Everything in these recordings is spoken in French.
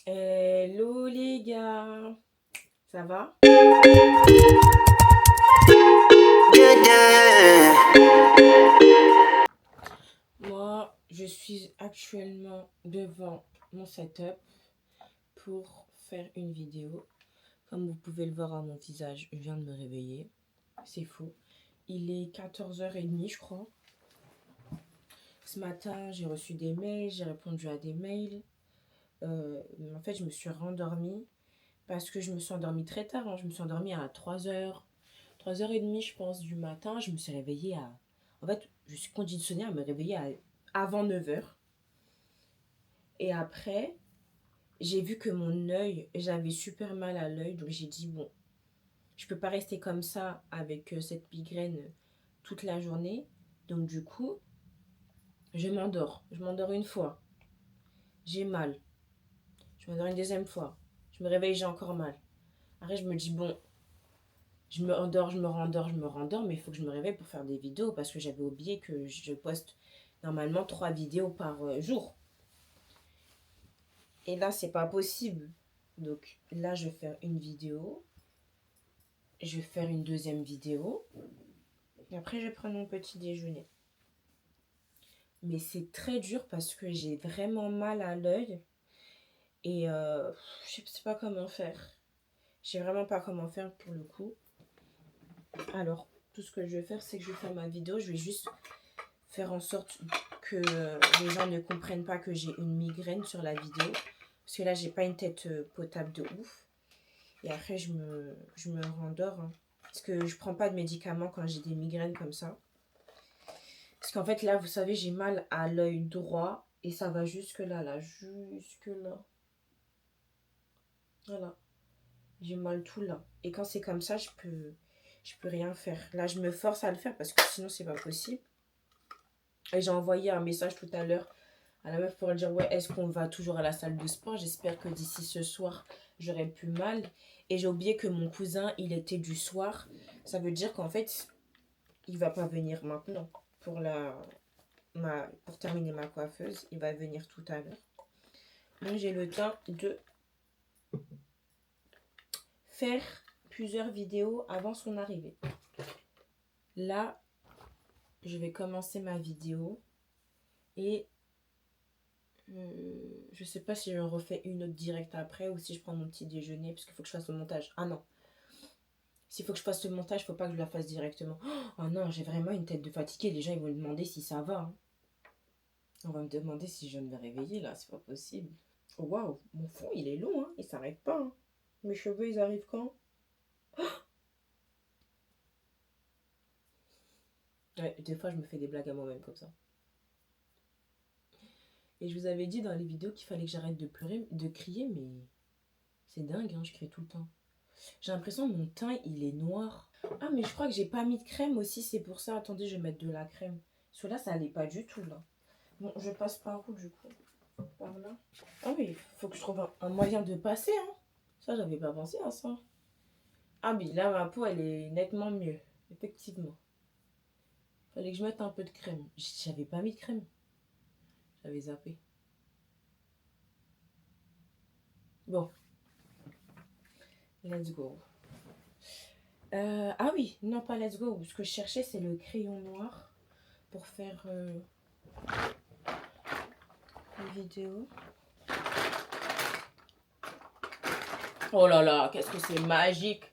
Hello les gars, ça va? Moi, je suis actuellement devant mon setup pour faire une vidéo. Comme vous pouvez le voir à mon visage, je viens de me réveiller. C'est faux. Il est 14h30, je crois. Ce matin, j'ai reçu des mails, j'ai répondu à des mails. En fait, je me suis rendormie parce que je me suis endormie très tard. Je me suis endormie à 3h30, je pense, du matin. Je me suis réveillée à... En fait, je suis conditionnée à me réveiller avant 9h. Et après, j'ai vu que mon œil, j'avais super mal à l'œil. Donc j'ai dit, bon, je peux pas rester comme ça avec cette migraine toute la journée. Donc du coup, je m'endors. Je m'endors une fois. J'ai mal. Je m'endors une deuxième fois. Je me réveille, j'ai encore mal. Après, je me dis, bon, je me rendors, mais il faut que je me réveille pour faire des vidéos parce que j'avais oublié que je poste normalement 3 vidéos par jour. Et là, c'est pas possible. Donc là, je vais faire une vidéo. Je vais faire une deuxième vidéo. Et après, je vais prendre mon petit déjeuner. Mais c'est très dur parce que j'ai vraiment mal à l'œil. Et je sais pas comment faire. Je sais vraiment pas comment faire pour le coup. Alors, tout ce que je vais faire, c'est que je vais faire ma vidéo. Je vais juste faire en sorte que les gens ne comprennent pas que j'ai une migraine sur la vidéo. Parce que là, j'ai pas une tête potable de ouf. Et après, je me rendors. Parce que je prends pas de médicaments quand j'ai des migraines comme ça. Parce qu'en fait, là, vous savez, j'ai mal à l'œil droit. Et ça va jusque là, jusque là. Voilà. J'ai mal tout là. Et quand c'est comme ça, je peux rien faire. Là, je me force à le faire parce que sinon, c'est pas possible. Et j'ai envoyé un message tout à l'heure à la meuf pour dire ouais, est-ce qu'on va toujours à la salle de sport? J'espère que d'ici ce soir, j'aurai plus mal. Et j'ai oublié que mon cousin, il était du soir. Ça veut dire qu'en fait, il va pas venir maintenant pour terminer ma coiffeuse. Il va venir tout à l'heure. Donc j'ai le temps de faire plusieurs vidéos avant son arrivée. Là, je vais commencer ma vidéo et je sais pas si je refais une autre direct après ou si je prends mon petit déjeuner parce qu'il faut que je fasse le montage. Ah non, s'il faut que je fasse le montage, il faut pas que je la fasse directement. Oh non, j'ai vraiment une tête de fatiguée. Les gens ils vont me demander si ça va. On va me demander si je viens de me réveiller là, c'est pas possible. Oh, waouh, mon fond il est long, il s'arrête pas. Mes cheveux ils arrivent quand? Ouais, des fois je me fais des blagues à moi-même comme ça. Et je vous avais dit dans les vidéos qu'il fallait que j'arrête de pleurer, de crier, mais c'est dingue, je crie tout le temps. J'ai l'impression que mon teint il est noir. Ah mais je crois que j'ai pas mis de crème aussi, c'est pour ça. Attendez, je vais mettre de la crème. Celui-là ça allait pas du tout là. Bon, je passe par où du coup? Par là. Ah oui, il faut que je trouve un moyen de passer. Ça, j'avais pas pensé à ça. Ah oui, là, ma peau, elle est nettement mieux. Effectivement. Fallait que je mette un peu de crème. J'avais pas mis de crème. J'avais zappé. Bon. Let's go. Ah oui, non, pas let's go. Ce que je cherchais, c'est le crayon noir pour faire une vidéo. Oh là là, qu'est-ce que c'est magique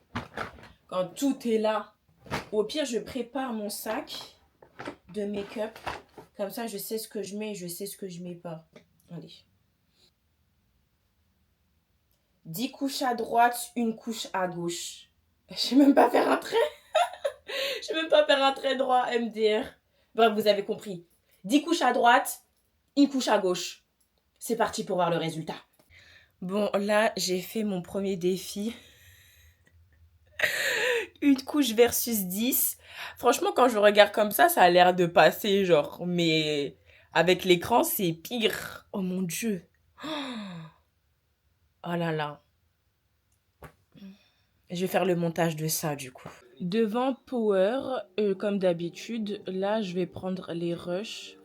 quand tout est là. Au pire, je prépare mon sac de make-up. Comme ça, je sais ce que je mets et je sais ce que je mets pas. Allez. 10 couches à droite, une couche à gauche. Je sais même pas faire un trait. Je sais même pas faire un trait droit, MDR. Bref, vous avez compris. 10 couches à droite, une couche à gauche. C'est parti pour voir le résultat. Bon, là, j'ai fait mon premier défi. Une couche versus 10. Franchement, quand je regarde comme ça a l'air de passer, genre. Mais avec l'écran, c'est pire. Oh mon Dieu. Oh là là. Je vais faire le montage de ça, du coup. Devant Power, comme d'habitude, là, je vais prendre les rushs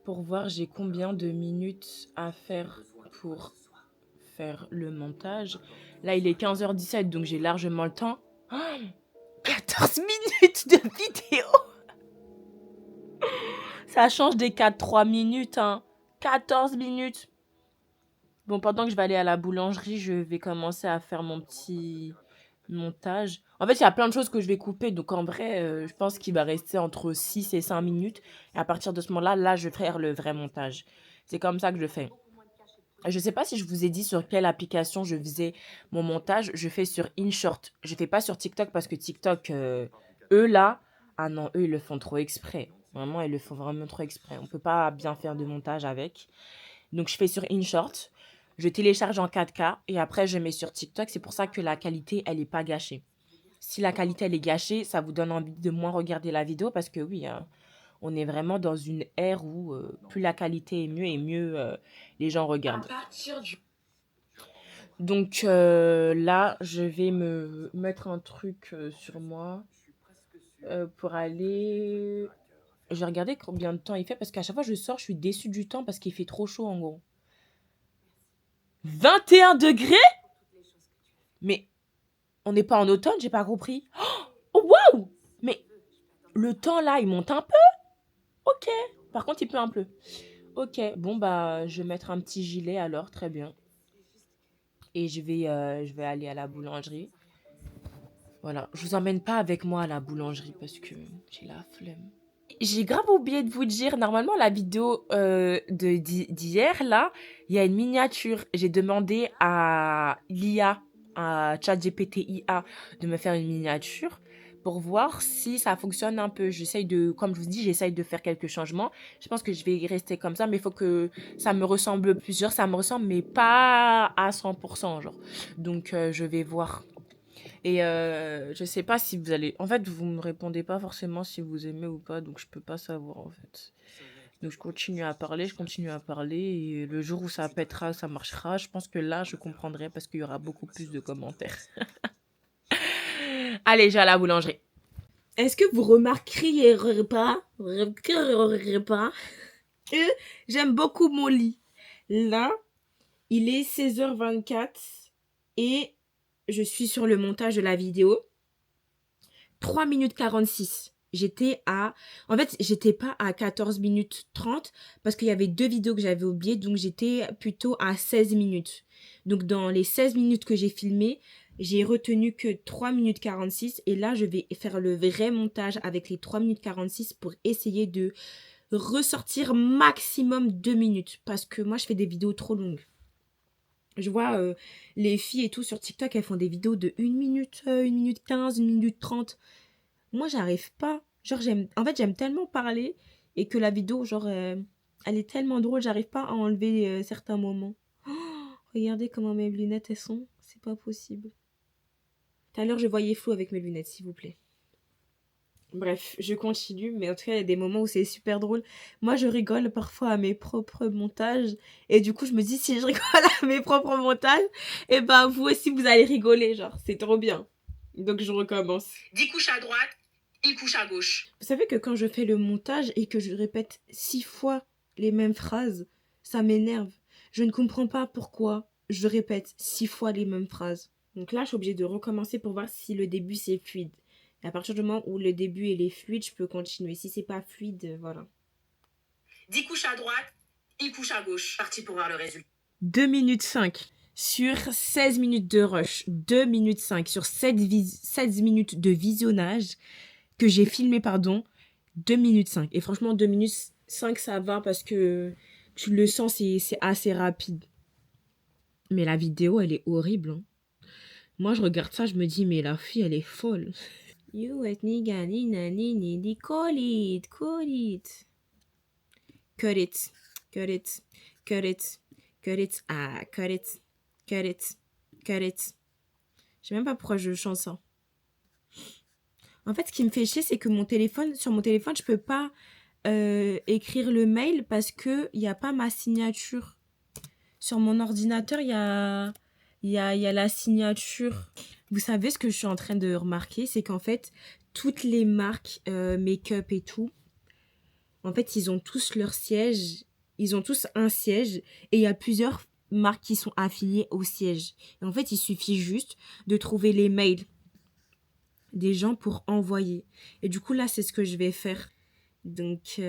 pour voir j'ai combien de minutes à faire pour faire le montage. Là, il est 15h17, donc j'ai largement le temps. Oh, 14 minutes de vidéo. Ça change des 4-3 minutes, hein. 14 minutes. Bon, pendant que je vais aller à la boulangerie, je vais commencer à faire mon petit montage. En fait, il y a plein de choses que je vais couper. Donc, en vrai, je pense qu'il va rester entre 6 et 5 minutes. Et à partir de ce moment-là, là, je vais faire le vrai montage. C'est comme ça que je fais. Je sais pas si je vous ai dit sur quelle application je faisais mon montage. Je fais sur InShort. Je fais pas sur TikTok parce que TikTok, eux là, ah non, eux ils le font trop exprès. Vraiment, ils le font vraiment trop exprès. On peut pas bien faire de montage avec. Donc je fais sur InShort. Je télécharge en 4K et après je mets sur TikTok. C'est pour ça que la qualité, elle est pas gâchée. Si la qualité, elle est gâchée, ça vous donne envie de moins regarder la vidéo parce que oui, hein, on est vraiment dans une ère où plus la qualité est mieux et mieux les gens regardent. Donc là, je vais me mettre un truc sur moi pour aller... Je vais regarder combien de temps il fait parce qu'à chaque fois que je sors, je suis déçue du temps parce qu'il fait trop chaud en gros. 21 degrés? Mais on n'est pas en automne, j'ai pas compris. Oh, waouh! Mais le temps là, il monte un peu? Ok. Par contre, il pleut un peu. Ok, bon bah je vais mettre un petit gilet alors, très bien. Et je vais aller à la boulangerie. Voilà, je vous emmène pas avec moi à la boulangerie parce que j'ai la flemme. J'ai grave oublié de vous dire, normalement la vidéo d'hier là, il y a une miniature. J'ai demandé à l'IA, à ChatGPT IA, de me faire une miniature pour voir si ça fonctionne un peu. Comme je vous dis, j'essaye de faire quelques changements. Je pense que je vais y rester comme ça, mais il faut que ça me ressemble plusieurs. Ça me ressemble, mais pas à 100%, genre. Donc, je vais voir. Et je sais pas si vous allez... En fait, vous me répondez pas forcément si vous aimez ou pas, donc je peux pas savoir, en fait. Donc, je continue à parler, et le jour où ça pètera, ça marchera, je pense que là, je comprendrai parce qu'il y aura beaucoup plus de commentaires. Allez, je vais à la boulangerie. Est-ce que vous remarqueriez pas que j'aime beaucoup mon lit? Là, il est 16h24 et je suis sur le montage de la vidéo. 3 minutes 46. En fait, j'étais pas à 14 minutes 30 parce qu'il y avait 2 vidéos que j'avais oubliées, donc j'étais plutôt à 16 minutes. Donc dans les 16 minutes que j'ai filmées, j'ai retenu que 3 minutes 46 et là, je vais faire le vrai montage avec les 3 minutes 46 pour essayer de ressortir maximum 2 minutes parce que moi, je fais des vidéos trop longues. Je vois les filles et tout sur TikTok, elles font des vidéos de 1 minute, 1 minute 15, 1 minute 30. Moi, j'arrive pas. Genre, j'aime tellement parler et que la vidéo, genre, elle est tellement drôle, j'arrive pas à enlever certains moments. Oh, regardez comment mes lunettes, elles sont. C'est pas possible. Tout à l'heure, je voyais flou avec mes lunettes, s'il vous plaît. Bref, je continue, mais en tout cas, il y a des moments où c'est super drôle. Moi, je rigole parfois à mes propres montages. Et du coup, je me dis, si je rigole à mes propres montages, et ben, vous aussi, vous allez rigoler. Genre, c'est trop bien. Donc, je recommence. 10 couches à droite, 1 couche à gauche. Vous savez que quand je fais le montage et que je répète 6 fois les mêmes phrases, ça m'énerve. Je ne comprends pas pourquoi je répète 6 fois les mêmes phrases. Donc là, je suis obligée de recommencer pour voir si le début, c'est fluide. Et à partir du moment où le début il est fluide, je peux continuer. Si c'est pas fluide, voilà. 10 couches à droite, 1 couche à gauche. Parti pour voir le résultat. 2 minutes 5 sur 16 minutes de rush. 2 minutes 5 sur 16 minutes de visionnage que j'ai filmé, 2 minutes 5. Et franchement, 2 minutes 5, ça va parce que tu le sens, c'est assez rapide. Mais la vidéo, elle est horrible. Hein. Moi, je regarde ça, je me dis, mais la fille, elle est folle. You at nigga nina nini call it. Cut it. Cut it. Cut it. Ah, cut it. Je sais même pas pourquoi je chante ça. En fait, ce qui me fait chier, c'est que sur mon téléphone, je peux pas écrire le mail parce que il y a pas ma signature. Sur mon ordinateur, il y a la signature. Vous savez ce que je suis en train de remarquer, c'est qu'en fait, toutes les marques make-up et tout, en fait, ils ont tous leur siège, ils ont tous un siège et il y a plusieurs marques qui sont affiliées au siège. Et en fait, il suffit juste de trouver les mails des gens pour envoyer. Et du coup, là, c'est ce que je vais faire. Donc,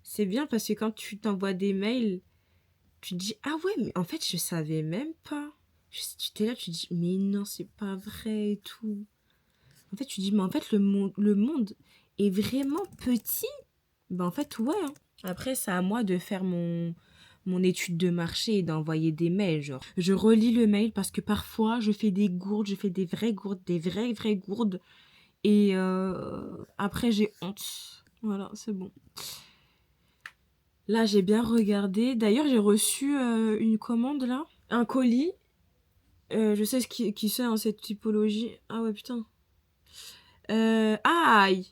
c'est bien parce que quand tu t'envoies des mails, tu te dis, ah ouais, mais en fait, je savais même pas. Tu t'es là, tu te dis, mais non, c'est pas vrai et tout. En fait, tu te dis, mais en fait, le monde est vraiment petit. Ben, en fait, ouais. Hein. Après, c'est à moi de faire mon étude de marché et d'envoyer des mails. Genre, je relis le mail parce que parfois, je fais des gourdes, je fais des vraies gourdes, des vraies gourdes. Et après, j'ai honte. Voilà, c'est bon. Là, j'ai bien regardé. D'ailleurs, j'ai reçu une commande, là. Un colis. Je sais qui c'est en cette typologie. Ah ouais, putain. Aïe!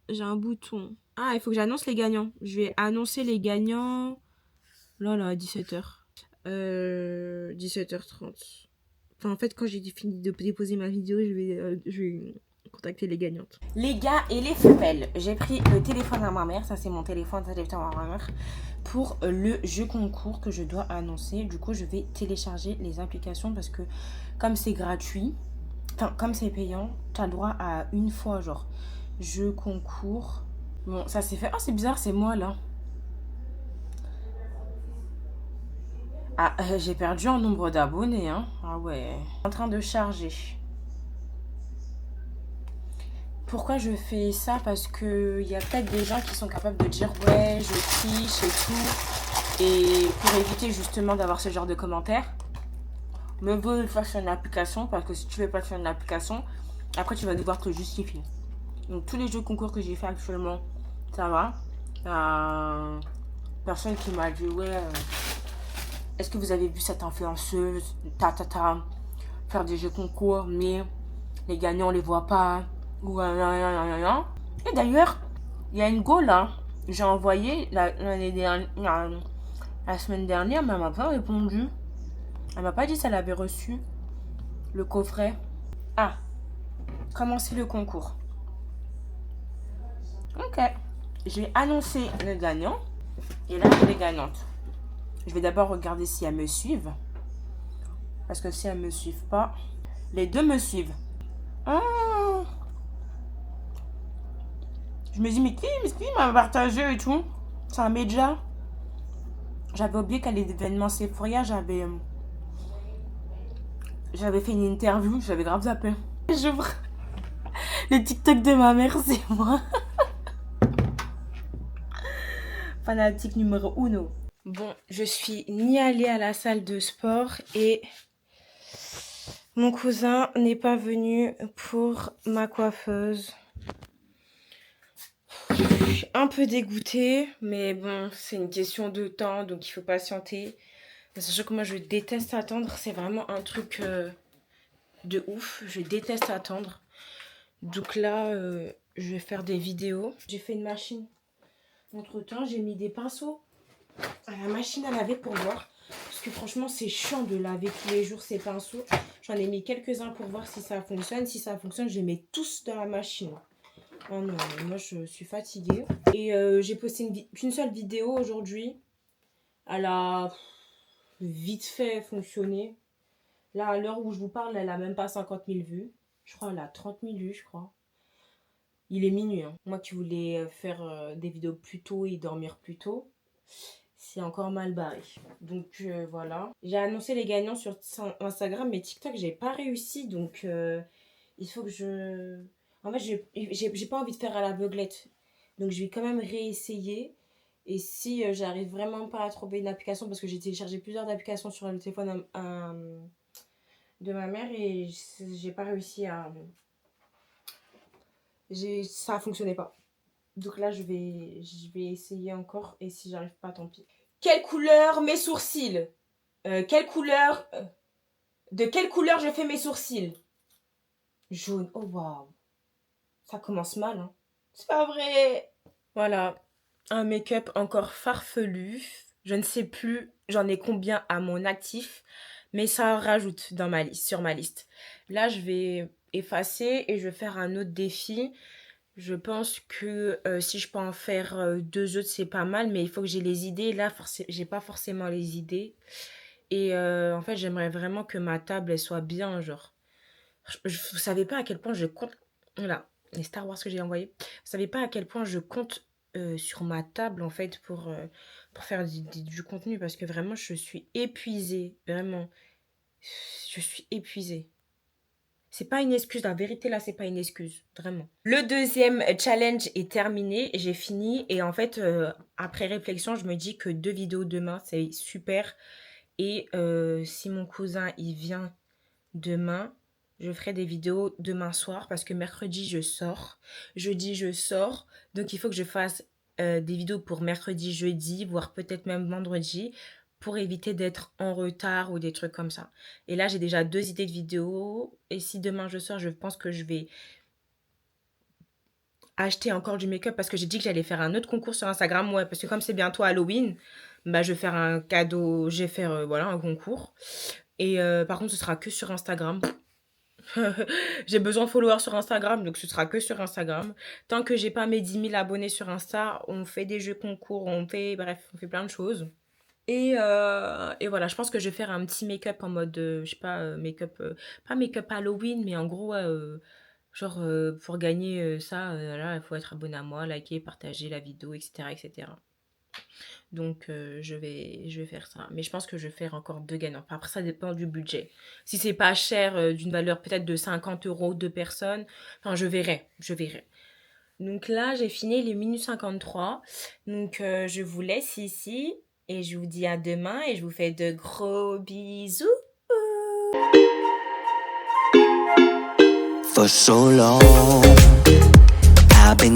J'ai un bouton. Ah, il faut que j'annonce les gagnants. Je vais annoncer les gagnants. Là, à 17h. 17h30. Enfin, en fait, quand j'ai fini de déposer ma vidéo, je vais contacter les gagnantes. Les gars et les femelles, j'ai pris le téléphone à ma mère. Ça, c'est mon téléphone, ça, j'ai pris à ma mère. Pour le jeu concours que je dois annoncer. Du coup, je vais télécharger les applications parce que comme c'est gratuit, enfin, comme c'est payant, tu as droit à une fois, genre, jeu concours. Bon, ça s'est fait. Oh, c'est bizarre, c'est moi, là. Ah, j'ai perdu en nombre d'abonnés, hein. Ah ouais. En train de charger. Pourquoi je fais ça? Parce que il y a peut-être des gens qui sont capables de dire ouais, je triche et tout. Et pour éviter justement d'avoir ce genre de commentaires, me vaut le faire sur une application parce que si tu veux pas sur une application, après tu vas devoir te justifier. Donc tous les jeux concours que j'ai fait actuellement, ça va. Personne qui m'a dit ouais, est-ce que vous avez vu cette influenceuse, faire des jeux concours, mais les gagnants on les voit pas. Ou et d'ailleurs, il y a une go là, j'ai envoyé la semaine dernière, mais elle m'a pas répondu. Elle m'a pas dit si elle avait reçu le coffret. Ah, commencer le concours. Ok, je vais annoncer le gagnant et là les gagnantes. Je vais d'abord regarder si elles me suivent. Parce que si elles me suivent pas, les deux me suivent. Ah. Je me dis, mais qui m'a partagé et tout? C'est un média. J'avais oublié qu'à l'événement Sephora, j'avais fait une interview, j'avais grave zappé. J'ouvre le TikTok de ma mère, c'est moi. Fanatique numéro 1. Bon, je suis ni allée à la salle de sport et mon cousin n'est pas venu pour ma coiffeuse. Je suis un peu dégoûtée, mais bon, c'est une question de temps, donc il faut patienter. Sachant que moi, je déteste attendre, c'est vraiment un truc de ouf. Je déteste attendre. Donc là, je vais faire des vidéos. J'ai fait une machine. Entre-temps, j'ai mis des pinceaux à la machine à laver pour voir. Parce que franchement, c'est chiant de laver tous les jours ces pinceaux. J'en ai mis quelques-uns pour voir si ça fonctionne. Si ça fonctionne, je les mets tous dans la machine. Oh non, moi je suis fatiguée. Et j'ai posté qu'une seule vidéo aujourd'hui. Elle a vite fait fonctionner. Là, à l'heure où je vous parle, elle a même pas 50 000 vues. Je crois qu'elle a 30 000 vues, je crois. Il est minuit. Hein. Moi qui voulais faire des vidéos plus tôt et dormir plus tôt, c'est encore mal barré. Donc voilà. J'ai annoncé les gagnants sur Instagram, mais TikTok, j'ai pas réussi. Donc il faut que je... En fait, j'ai pas envie de faire à l'aveuglette. Donc je vais quand même réessayer. Et si j'arrive vraiment pas à trouver une application, parce que j'ai téléchargé plusieurs applications sur le téléphone de ma mère et j'ai pas réussi à... Ça fonctionnait pas. Donc là, je vais essayer encore et si j'arrive pas, tant pis. Quelle couleur mes sourcils? Quelle couleur... de quelle couleur je fais mes sourcils? Jaune. Oh waouh. Ça commence mal, hein. C'est pas vrai. Voilà. Un make-up encore farfelu. Je ne sais plus, j'en ai combien à mon actif, mais ça rajoute dans sur ma liste. Là, je vais effacer et je vais faire un autre défi. Je pense que si je peux en faire 2 autres, c'est pas mal, mais il faut que j'ai les idées. Là, j'ai pas forcément les idées. Et en fait, j'aimerais vraiment que ma table, elle soit bien, genre. Vous savez pas à quel point je compte. Voilà, les Star Wars que j'ai envoyés. Vous savez pas à quel point je compte sur ma table, en fait, pour faire du contenu, parce que vraiment, je suis épuisée. Vraiment. Je suis épuisée. C'est pas une excuse, la vérité là, c'est pas une excuse, vraiment. Le deuxième challenge est terminé, j'ai fini et en fait, après réflexion, je me dis que 2 vidéos demain, c'est super et si mon cousin, il vient demain, je ferai des vidéos demain soir parce que mercredi, je sors, jeudi, je sors, donc il faut que je fasse des vidéos pour mercredi, jeudi, voire peut-être même vendredi pour éviter d'être en retard ou des trucs comme ça. Et là, j'ai déjà 2 idées de vidéos. Et si demain je sors, je pense que je vais acheter encore du make-up parce que j'ai dit que j'allais faire un autre concours sur Instagram. Ouais, parce que comme c'est bientôt Halloween, bah, je vais faire un cadeau, je vais faire voilà, un concours. Et par contre, ce sera que sur Instagram. J'ai besoin de followers sur Instagram, donc ce sera que sur Instagram. Tant que j'ai pas mes 10 000 abonnés sur Insta, on fait des jeux concours, bref, on fait plein de choses. Et voilà, je pense que je vais faire un petit make-up en mode, je sais pas, make-up, pas make-up Halloween, mais en gros, ouais, genre, pour gagner ça, là, il faut être abonné à moi, liker, partager la vidéo, etc., etc. Donc, je vais faire ça. Mais je pense que je vais faire encore 2 gagnants. Après, ça dépend du budget. Si c'est pas cher, d'une valeur peut-être de 50 euros, 2 personnes, enfin, je verrai, je verrai. Donc là, j'ai fini les minutes 53. Donc, je vous laisse ici et je vous dis à demain et je vous fais de gros bisous. For so long, I've been